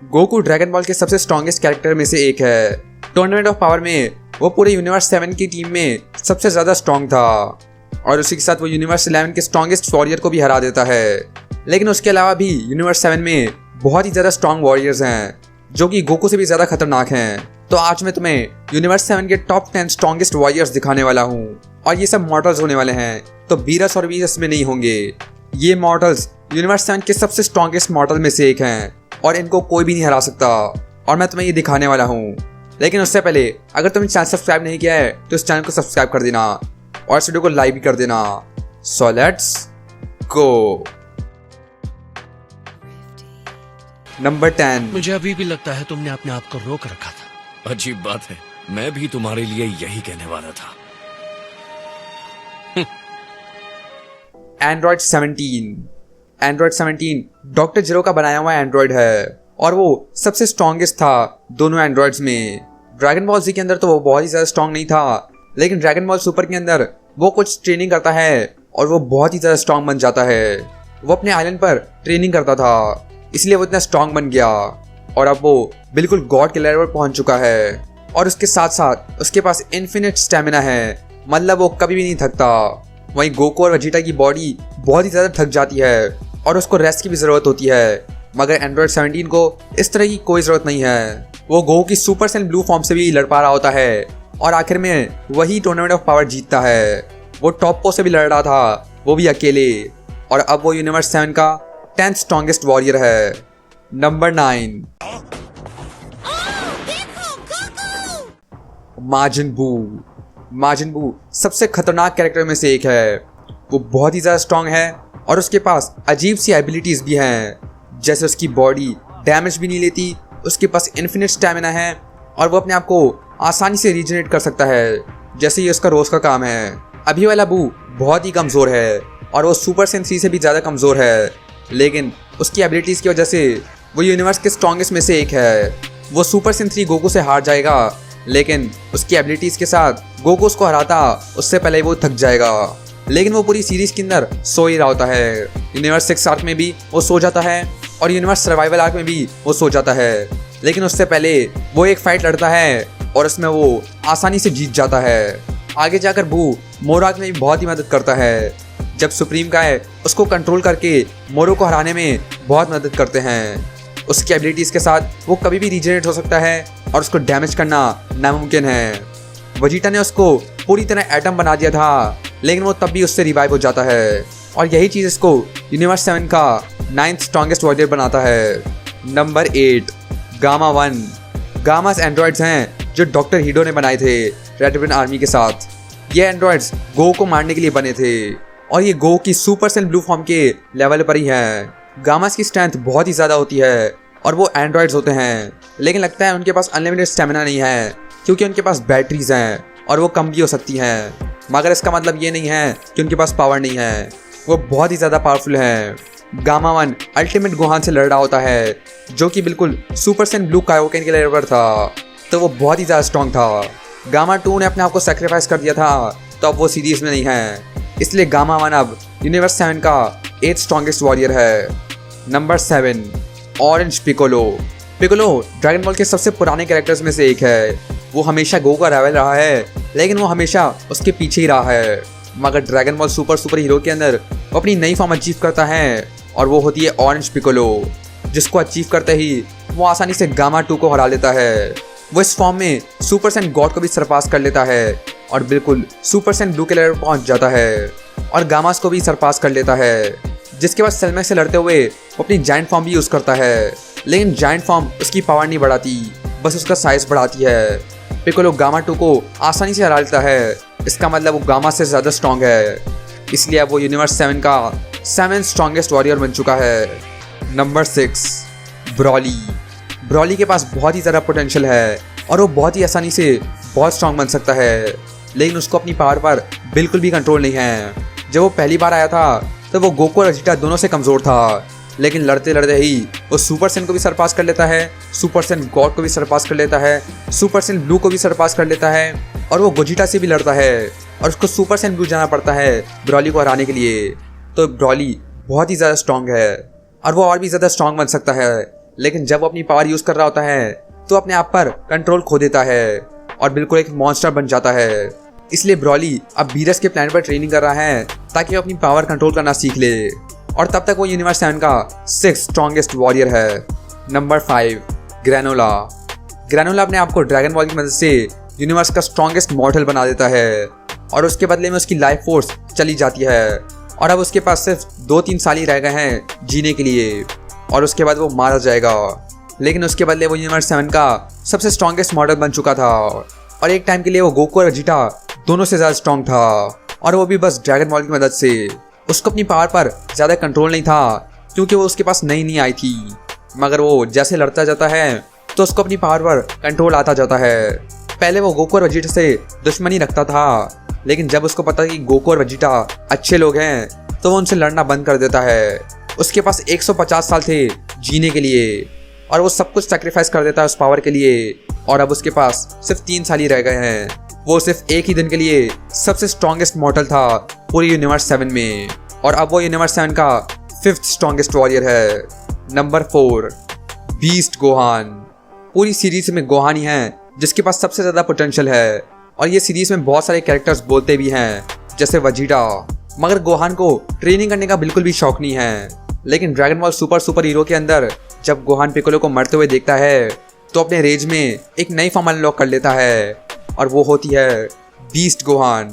Goku dragon ball के सबसे strongest character में से एक है। टूर्नामेंट ऑफ पावर में वो पूरे यूनिवर्स 7 की टीम में सबसे ज़्यादा स्ट्रॉन्ग था और उसी के साथ वो यूनिवर्स 11 के स्ट्रॉन्गेस्ट वॉरियर को भी हरा देता है। लेकिन उसके अलावा भी यूनिवर्स 7 में बहुत ही ज़्यादा स्ट्रॉन्ग वॉरियर्स हैं जो कि गोकू से भी ज़्यादा खतरनाक हैं। तो आज मैं तुम्हें यूनिवर्स 7 के टॉप 10 स्ट्रॉन्गेस्ट वॉरियर्स दिखाने वाला हूँ और ये सब मॉर्टल्स होने वाले हैं, तो बीरस और वीरस में नहीं होंगे। ये मॉर्टल्स यूनिवर्स 7 के सबसे स्ट्रॉन्गेस्ट मॉर्टल में से एक हैं और इनको कोई भी नहीं हरा सकता और मैं तुम्हें ये दिखाने वाला हूँ। लेकिन उससे पहले अगर तुमने चैनल सब्सक्राइब नहीं किया है तो इस चैनल को सब्सक्राइब कर देना और इस वीडियो को लाइक भी कर देना। So let's go. नंबर 10। मुझे अभी भी लगता है तुमने अपने आप को रोक रखा था। अजीब बात है, मैं भी तुम्हारे लिए यही कहने वाला था। एंड्रॉइड 17। एंड्रॉइड 17 डॉक्टर जीरो का बनाया हुआ एंड्रॉइड है और वो सबसे स्ट्रॉन्गेस्ट था दोनों एंड्रॉइड्स में। ड्रैगन बॉल जी के अंदर तो वो बहुत ही ज़्यादा स्ट्रॉन्ग नहीं था, लेकिन ड्रैगन बॉल सुपर के अंदर वो कुछ ट्रेनिंग करता है और वो बहुत ही ज़्यादा स्ट्रॉन्ग बन जाता है। वो अपने आइलैंड पर ट्रेनिंग करता था, इसलिए वो इतना स्ट्रॉन्ग बन गया और अब वो बिल्कुल गॉड के लेवल पर पहुंच चुका है और उसके साथ साथ उसके पास इन्फिनिट स्टेमिना है, मतलब वो कभी भी नहीं थकता। वहीं गोकू और वेजिटा की बॉडी बहुत ही ज़्यादा थक जाती है और उसको रेस्ट की भी ज़रूरत होती है, मगर एंड्रॉइड 17 को इस तरह की कोई ज़रूरत नहीं है। वो गोकू की सुपर सेल ब्लू फॉर्म से भी लड़ पा रहा होता है और आखिर में वही टूर्नामेंट ऑफ पावर जीतता है। वो टॉप पो से भी लड़ रहा था, वो भी अकेले, और अब वो यूनिवर्स 7 का 10th स्ट्रॉन्गेस्ट वॉरियर है। नंबर 9। माजिन बू। माजिन बू सबसे खतरनाक कैरेक्टर में से एक है। वो बहुत ही ज़्यादा स्ट्रॉन्ग है और उसके पास अजीब सी एबिलिटीज़ भी हैं, जैसे उसकी बॉडी डैमेज भी नहीं लेती, उसके पास इन्फिनिट स्टैमिना है और वो अपने आप को आसानी से रीजनरेट कर सकता है, जैसे ये उसका रोज़ का काम है। अभी वाला बू बहुत ही कमज़ोर है और वो सुपर सेन 3 से भी ज़्यादा कमज़ोर है, लेकिन उसकी एबिलिटीज़ की वजह से वो यूनिवर्स के स्ट्रॉन्गेस्ट में से एक है। वो सुपर सेन 3 गोकू से हार जाएगा, लेकिन उसकी एबिलिटीज़ के साथ गोकू उसको हराता उससे पहले वो थक जाएगा। लेकिन वो पूरी सीरीज़ के अंदर सो ही रहा होता है। यूनिवर्स 6 आर्क में भी वो सो जाता है और यूनिवर्स सर्वाइवल आर्क में भी वो सो जाता है, लेकिन उससे पहले वो एक फाइट लड़ता है और उसमें वो आसानी से जीत जाता है। आगे जाकर बू मोराक में भी बहुत ही मदद करता है, जब सुप्रीम गाय उसको कंट्रोल करके मोरो को हराने में बहुत मदद करते हैं। उसकी एबिलिटीज़ के साथ वो कभी भी रीजनरेट हो सकता है और उसको डैमेज करना नामुमकिन है। वेजिटा ने उसको पूरी तरह एटम बना दिया था, लेकिन वो तब भी उससे रिवाइव हो जाता है और यही चीज़ इसको यूनिवर्स 7 का 9th स्ट्रॉन्गेस्ट वॉरियर बनाता है। नंबर 8। गामा 1। गामास एंड्रॉइड्स हैं जो डॉक्टर हीडो ने बनाए थे रेड विन आर्मी के साथ। ये एंड्रॉइड्स गो को मारने के लिए बने थे और ये गो की सुपर सेल ब्लू फॉर्म के लेवल पर ही हैं। गामास की स्ट्रेंथ बहुत ही ज़्यादा होती है और वो एंड्रॉइड्स होते हैं, लेकिन लगता है उनके पास अनलिमिटेड स्टेमिना नहीं है क्योंकि उनके पास बैटरीज हैं और वो कम भी हो सकती हैं, मगर इसका मतलब ये नहीं है कि उनके पास पावर नहीं है। वो बहुत ही ज़्यादा पावरफुल है। गामा 1 अल्टीमेट गोहान से लड़ रहा होता है, जो कि बिल्कुल सुपर सेन ब्लू कायोकेन के लेवल पर था, तो वो बहुत ही ज़्यादा स्ट्रॉन्ग था। गामा 2 ने अपने आप को सेक्रीफाइस कर दिया था, तो अब वो सीरीज में नहीं है, इसलिए गामा 1 अब यूनिवर्स 7 का 8th स्ट्रॉन्गेस्ट वॉरियर है। Number 7। Orange Piccolo. Piccolo dragon ball के सबसे पुराने कैरेक्टर्स में से एक है। वो हमेशा गो का राइवल रहा है, लेकिन वो हमेशा उसके पीछे ही रहा है, मगर ड्रैगन बॉल सुपर हीरो के अंदर वो अपनी नई फॉर्म अचीव करता है और वो होती है ऑरेंज पिकोलो, जिसको अचीव करते ही वो आसानी से गामा 2 को हरा लेता है। वो इस फॉर्म में सुपर सेन गॉड को भी सरपास कर लेता है और बिल्कुल सुपर सेन ब्लू के लेवल पर पहुंच जाता है और गामास को भी सरपास कर लेता है, जिसके बाद सेलमैक से लड़ते हुए वो अपनी जाइंट फॉर्म भी यूज़ करता है, लेकिन जाइंट फॉर्म उसकी पावर नहीं बढ़ाती, बस उसका साइज बढ़ाती है। पिकोलो गामा 2 को आसानी से हरा लेता है, इसका मतलब वो गामा से ज़्यादा स्ट्रॉन्ग है, इसलिए अब वो यूनिवर्स 7 का 7th स्ट्रॉन्गेस्ट वॉरियर बन चुका है। नंबर 6। ब्रॉली। ब्रॉली के पास बहुत ही ज़्यादा पोटेंशियल है और वो बहुत ही आसानी से बहुत स्ट्रॉन्ग बन सकता है, लेकिन उसको अपनी पावर पर बिल्कुल भी कंट्रोल नहीं है। जब वो पहली बार आया था तो वो गोकू और वेजिटा दोनों से कमज़ोर था, लेकिन लड़ते लड़ते ही वो सुपर सेन को भी सरपास कर लेता है, सुपर सेन गॉड को भी सरपास कर लेता है, सुपर सेन ब्लू को भी सरपास कर लेता है और वो गोजिटा से भी लड़ता है और उसको सुपर सेन ब्लू जाना पड़ता है ब्रॉली को हराने के लिए। तो ब्रॉली बहुत ही ज़्यादा स्ट्रॉन्ग है और वो और भी ज़्यादा स्ट्रॉन्ग बन सकता है, लेकिन जब वो अपनी पावर यूज कर रहा होता है तो अपने आप पर कंट्रोल खो देता है और बिल्कुल एक मॉन्स्टर बन जाता है। इसलिए ब्रॉली अब बीरस के प्लान पर ट्रेनिंग कर रहा है ताकि वो अपनी पावर कंट्रोल करना सीख ले, और तब तक वो यूनिवर्स 7 का 6th स्ट्रॉन्गेस्ट वॉरियर है। Number 5, granola. ग्रैनोला अपने आप को ड्रैगन बॉल की मदद से यूनिवर्स का स्ट्रॉन्गेस्ट मॉर्टल बना देता है और उसके बदले में उसकी लाइफ फोर्स चली जाती है और अब उसके पास सिर्फ 2-3 साल ही रह गए हैं जीने के लिए और उसके बाद वो मारा जाएगा। लेकिन उसके बदले वो यूनिवर्स 7 का सबसे स्ट्रॉन्गेस्ट मॉडल बन चुका था और एक टाइम के लिए वो गोकू और वेजिटा दोनों से ज़्यादा स्ट्रॉन्ग था, और वो भी बस ड्रैगन बॉल की मदद से। उसको अपनी पावर पर ज़्यादा कंट्रोल नहीं था क्योंकि वो उसके पास नई आई थी, मगर वो जैसे लड़ता जाता है तो उसको अपनी पावर पर कंट्रोल आता जाता है। पहले वो गोकू और वेजिटा से दुश्मनी रखता था, लेकिन जब उसको पता कि गोकू और वेजिटा अच्छे लोग हैं तो वो उनसे लड़ना बंद कर देता है। उसके पास 150 साल थे जीने के लिए और वो सब कुछ सैक्रिफाइस कर देता है उस पावर के लिए, और अब उसके पास सिर्फ 3 साल ही रह गए हैं। वो सिर्फ एक ही दिन के लिए सबसे स्ट्रॉन्गेस्ट मॉर्टल था पूरी यूनिवर्स 7 में, और अब वो यूनिवर्स 7 का 5th स्ट्रॉन्गेस्ट वॉरियर है। Number 4, beast Gohan. पूरी सीरीज में गोहान ही है जिसके पास सबसे ज़्यादा पोटेंशियल है, और ये सीरीज में बहुत सारे कैरेक्टर्स बोलते भी हैं जैसे वेजिटा, मगर गोहान को ट्रेनिंग करने का बिल्कुल भी शौक नहीं है। लेकिन ड्रैगन बॉल सुपर हीरो के अंदर जब गोहान पिकोलो को मरते हुए देखता है तो अपने रेज में एक नई फॉर्म अनलॉक कर लेता है और वो होती है बीस्ट गोहान,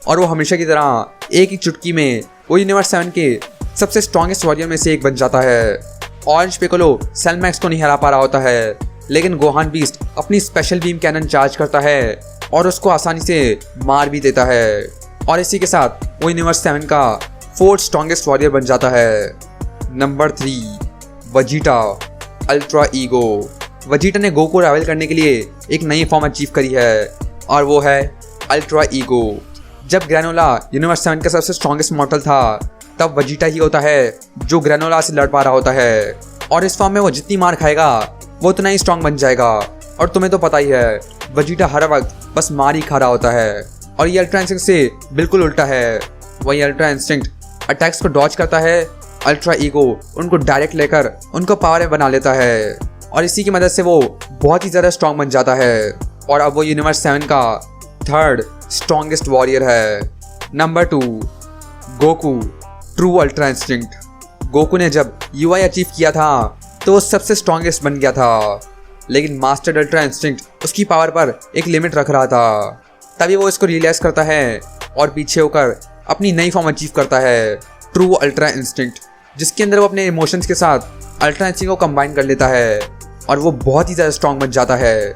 और वो हमेशा की तरह एक ही चुटकी में वो यूनिवर्स 7 के सबसे स्ट्रॉन्गेस्ट वॉरियर में से एक बन जाता है। ऑरेंज पिकोलो सेल मैक्स को नहीं हरा पा रहा होता है, लेकिन गोहान बीस्ट अपनी स्पेशल बीम कैनन चार्ज करता है और उसको आसानी से मार भी देता है, और इसी के साथ वो यूनिवर्स 7 का 4th स्ट्रॉन्गेस्ट वॉरियर बन जाता है। Number 3, Vegeta ultra ego. Vegeta ने गोकू राइवल करने के लिए एक नई फॉर्म अचीव करी है और वो है अल्ट्रा ईगो। जब ग्रैनोला यूनिवर्स 7 का सबसे स्ट्रॉन्गेस्ट मॉडल था तब वेजिटा ही होता है जो ग्रैनोला से लड़ पा रहा होता है, और इस फॉर्म में वो जितनी मार खाएगा वो उतना ही स्ट्रॉन्ग बन जाएगा। और तुम्हें तो पता ही है वेजिटा हर वक्त बस मार ही खा रहा होता है, और ये अल्ट्रा इंस्टिंक्ट से बिल्कुल उल्टा है। वही अल्ट्रा इंस्टिंक्ट अटैक्स को डॉज करता है, अल्ट्रा ईगो उनको डायरेक्ट लेकर उनको पावर में बना लेता है, और इसी की मदद से वो बहुत ही ज़्यादा स्ट्रॉन्ग बन जाता है, और अब वो यूनिवर्स 7 का 3rd स्ट्रॉन्गेस्ट वॉरियर है। Number 2, Goku true ultra instinct. Goku ने जब UI अचीव किया था तो वो सबसे स्ट्रॉन्गेस्ट बन गया था, लेकिन मास्टर्ड अल्ट्रा इंस्टिंक्ट उसकी पावर पर एक लिमिट रख रहा था। तभी वो इसको रियलाइज करता है और पीछे होकर अपनी नई फॉर्म अचीव करता है, ट्रू अल्ट्रा इंस्टिंक्ट, जिसके अंदर वो अपने इमोशंस के साथ अल्ट्रा इंस्टिंक्ट को कंबाइन कर लेता है और वो बहुत ही ज़्यादा स्ट्रॉन्ग बन जाता है।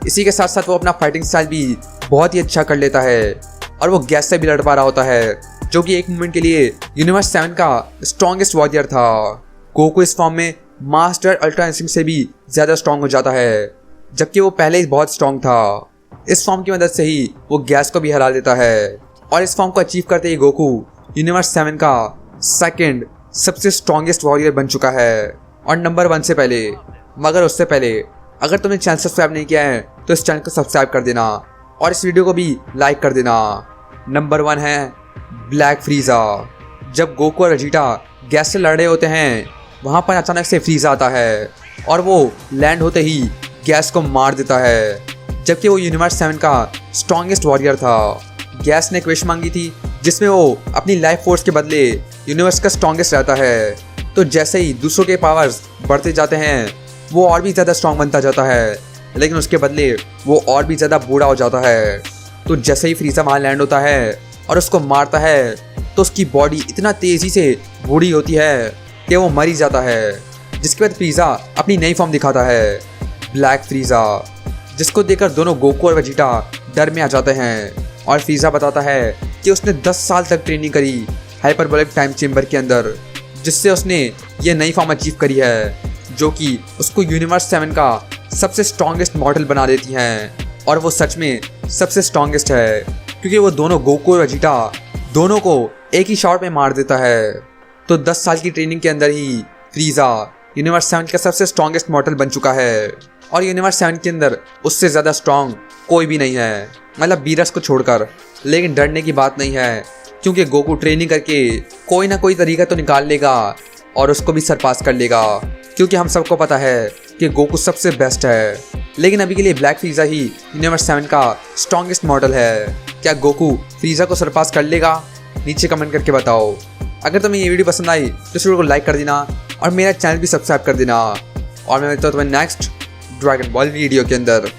इसी के साथ साथ वो अपना फाइटिंग स्टाइल भी बहुत ही अच्छा कर लेता है और वो गैस से भी लड़ पा रहा होता है, जो कि एक मोमेंट के लिए यूनिवर्स 7 का स्ट्रॉन्गेस्ट वॉरियर था। गोकू इस फॉर्म में मास्टर अल्ट्रा इंस्टिंक्ट से भी ज़्यादा स्ट्रॉन्ग हो जाता है, जबकि वो पहले ही बहुत स्ट्रॉन्ग था। इस फॉर्म की मदद से ही वो गैस को भी हरा देता है, और इस फॉर्म को अचीव करते ही गोकू यूनिवर्स 7 का 2nd सबसे स्ट्रॉन्गेस्ट वॉरियर बन चुका है, और नंबर 1 से पहले। मगर उससे पहले अगर तुमने चैनल सब्सक्राइब नहीं किया है तो इस चैनल को सब्सक्राइब कर देना और इस वीडियो को भी लाइक कर देना। नंबर 1 है ब्लैक फ्रीज़ा। जब गोकू और वेजिटा गैस से लड़ रहे होते हैं वहाँ पर अचानक से फ्रीज़ा आता है और वो लैंड होते ही गैस को मार देता है, जबकि वो यूनिवर्स 7 का स्ट्रॉन्गेस्ट वॉरियर था। गैस ने एक विश मांगी थी जिसमें वो अपनी लाइफ फोर्स के बदले यूनिवर्स का स्ट्रॉन्गेस्ट रहता है, तो जैसे ही दूसरों के पावर्स बढ़ते जाते हैं वो और भी ज़्यादा स्ट्रॉन्ग बनता जाता है, लेकिन उसके बदले वो और भी ज़्यादा बूढ़ा हो जाता है। तो जैसे ही फ्रीज़ा वहाँ लैंड होता है और उसको मारता है तो उसकी बॉडी इतना तेज़ी से बूढ़ी होती है कि वो मर ही जाता है, जिसके बाद फ्रीज़ा अपनी नई फॉर्म दिखाता है, ब्लैक फ्रीज़ा, जिसको देखकर दोनों गोकू और वेजिटा डर में आ जाते हैं। और फ्रीज़ा बताता है कि उसने 10 साल तक ट्रेनिंग करी हाइपरबोलिक टाइम चेम्बर के अंदर, जिससे उसने ये नई फॉर्म अचीव करी है जो कि उसको यूनिवर्स 7 का सबसे स्ट्रॉन्गेस्ट मॉडल बना देती हैं, और वो सच में सबसे स्ट्रॉन्गेस्ट है क्योंकि वो दोनों गोकू और वेजिटा दोनों को एक ही शॉट में मार देता है। तो 10 साल की ट्रेनिंग के अंदर ही फ्रीज़ा यूनिवर्स 7 का सबसे स्ट्रॉन्गेस्ट मॉडल बन चुका है, और यूनिवर्स 7 के अंदर उससे ज़्यादा स्ट्रॉन्ग कोई भी नहीं है, मतलब बीरस को छोड़कर। लेकिन डरने की बात नहीं है क्योंकि गोकू ट्रेनिंग करके कोई ना कोई तरीका तो निकाल लेगा और उसको भी सरपास कर लेगा, क्योंकि हम सबको पता है कि गोकू सबसे बेस्ट है, लेकिन अभी के लिए ब्लैक फ्रीज़ा ही यूनिवर्स 7 का स्ट्रॉन्गेस्ट मॉडल है। क्या गोकू फ्रीज़ा को सरपास कर लेगा? नीचे कमेंट करके बताओ। अगर तुम्हें ये वीडियो पसंद आई तो इस वीडियो को लाइक कर देना और मेरा चैनल भी सब्सक्राइब कर देना, और मैं मिलता हूँ तुम्हें नेक्स्ट ड्रैगन बॉल वीडियो के अंदर।